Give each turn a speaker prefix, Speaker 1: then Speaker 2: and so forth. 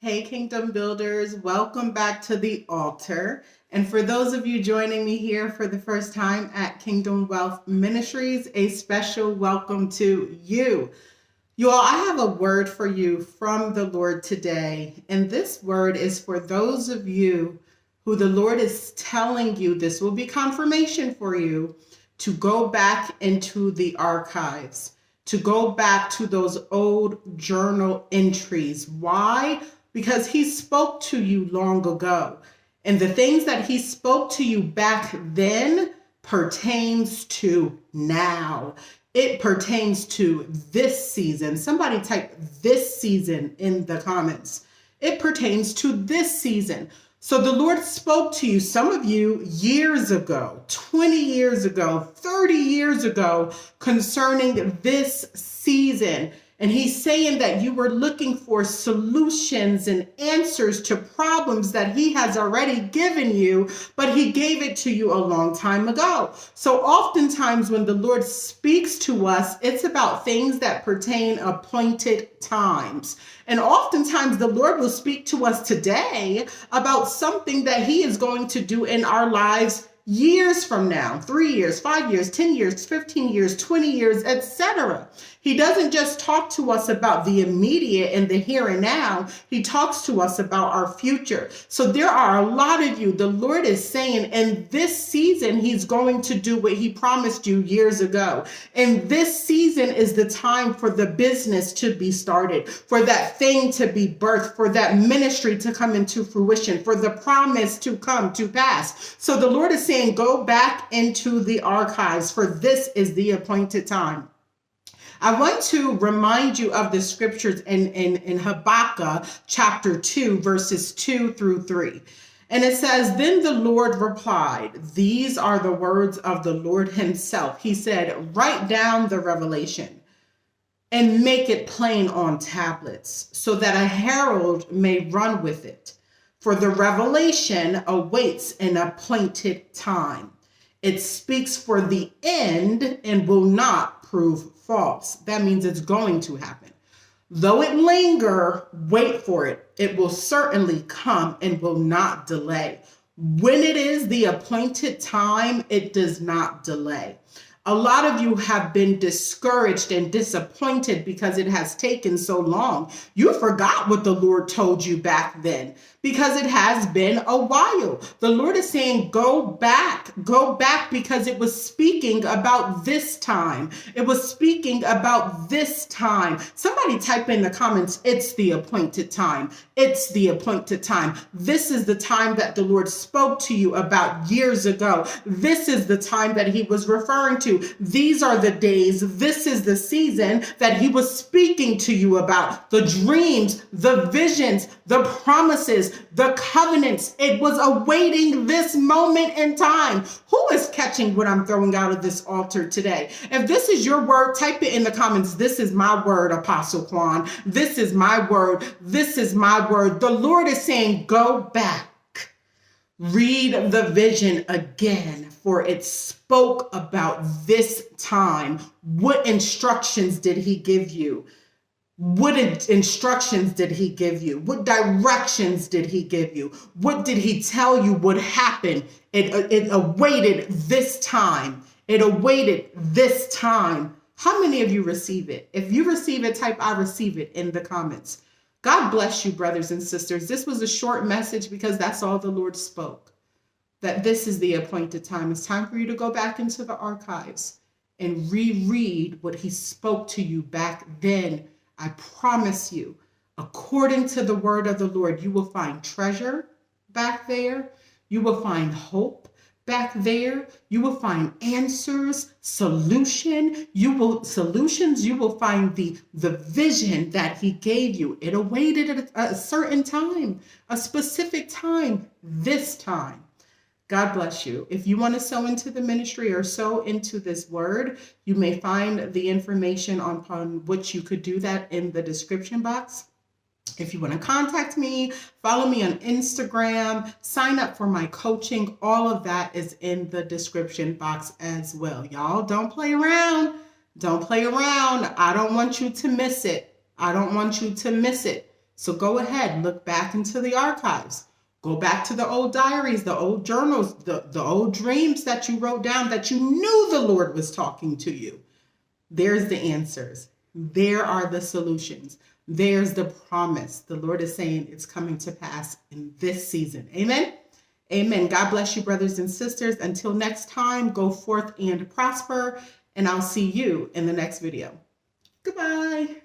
Speaker 1: Hey, Kingdom Builders, welcome back to the altar. And for those of you joining me here for the first time at Kingdom Wealth Ministries, a special welcome to you. You all, I have a word for you from the Lord today. And this word is for those of you who the Lord is telling you, this will be confirmation for you, to go back into the archives, to go back to those old journal entries. Why? Because he spoke to you long ago. And the things that he spoke to you back then pertains to now. It pertains to this season. Somebody type this season in the comments. It pertains to this season. So the Lord spoke to you, some of you years ago, 20 years ago, 30 years ago, concerning this season. And he's saying that you were looking for solutions and answers to problems that he has already given you, but he gave it to you a long time ago. So oftentimes when the Lord speaks to us, it's about things that pertain appointed times. And oftentimes the Lord will speak to us today about something that he is going to do in our lives years from now, 3 years, 5 years, 10 years, 15 years, 20 years, etc. He doesn't just talk to us about the immediate and the here and now. He talks to us about our future. So there are a lot of you, the Lord is saying in this season, he's going to do what he promised you years ago. And this season is the time for the business to be started, for that thing to be birthed, for that ministry to come into fruition, for the promise to come to pass. So the Lord is saying, go back into the archives, for this is the appointed time. I want to remind you of the scriptures in Habakkuk chapter 2, verses 2 through 3. And it says, then the Lord replied, these are the words of the Lord himself. He said, write down the revelation and make it plain on tablets so that a herald may run with it. For the revelation awaits an appointed time. It speaks for the end and will not prove false. That means it's going to happen. Though it linger, wait for it. It will certainly come and will not delay. When it is the appointed time, it does not delay. A lot of you have been discouraged and disappointed because it has taken so long. You forgot what the Lord told you back then because it has been a while. The Lord is saying, go back because it was speaking about this time. It was speaking about this time. Somebody type in the comments, it's the appointed time. It's the appointed time. This is the time that the Lord spoke to you about years ago. This is the time that he was referring to. These are the days. This is the season that he was speaking to you about. The dreams, the visions, the promises, the covenants. It was awaiting this moment in time. Who is catching what I'm throwing out of this altar today? If this is your word, type it in the comments. This is my word, Apostle Quan. This is my word. This is my word. The Lord is saying, go back. Read the vision again, for it spoke about this time. What instructions did he give you? What instructions did he give you? What directions did he give you? What did he tell you would happen? It awaited this time. It awaited this time. How many of you receive it? If you receive it, type I receive it in the comments. God bless you, brothers and sisters. This was a short message because that's all the Lord spoke. That this is the appointed time. It's time for you to go back into the archives and reread what he spoke to you back then. I promise you, according to the word of the Lord, you will find treasure back there. You will find hope back there. You will find answers, solutions. You will find the vision that he gave you. It awaited at a certain time, a specific time, this time. God bless you. If you want to sow into the ministry or sow into this word, you may find the information upon which you could do that in the description box. If you want to contact me, follow me on Instagram, sign up for my coaching, all of that is in the description box as well. Y'all, don't play around. Don't play around. I don't want you to miss it. I don't want you to miss it. So go ahead, look back into the archives. Go back to the old diaries, the old journals, the old dreams that you wrote down that you knew the Lord was talking to you. There's the answers. There are the solutions. There's the promise. The Lord is saying it's coming to pass in this season. Amen. Amen. God bless you, brothers and sisters. Until next time, go forth and prosper, and I'll see you in the next video. Goodbye.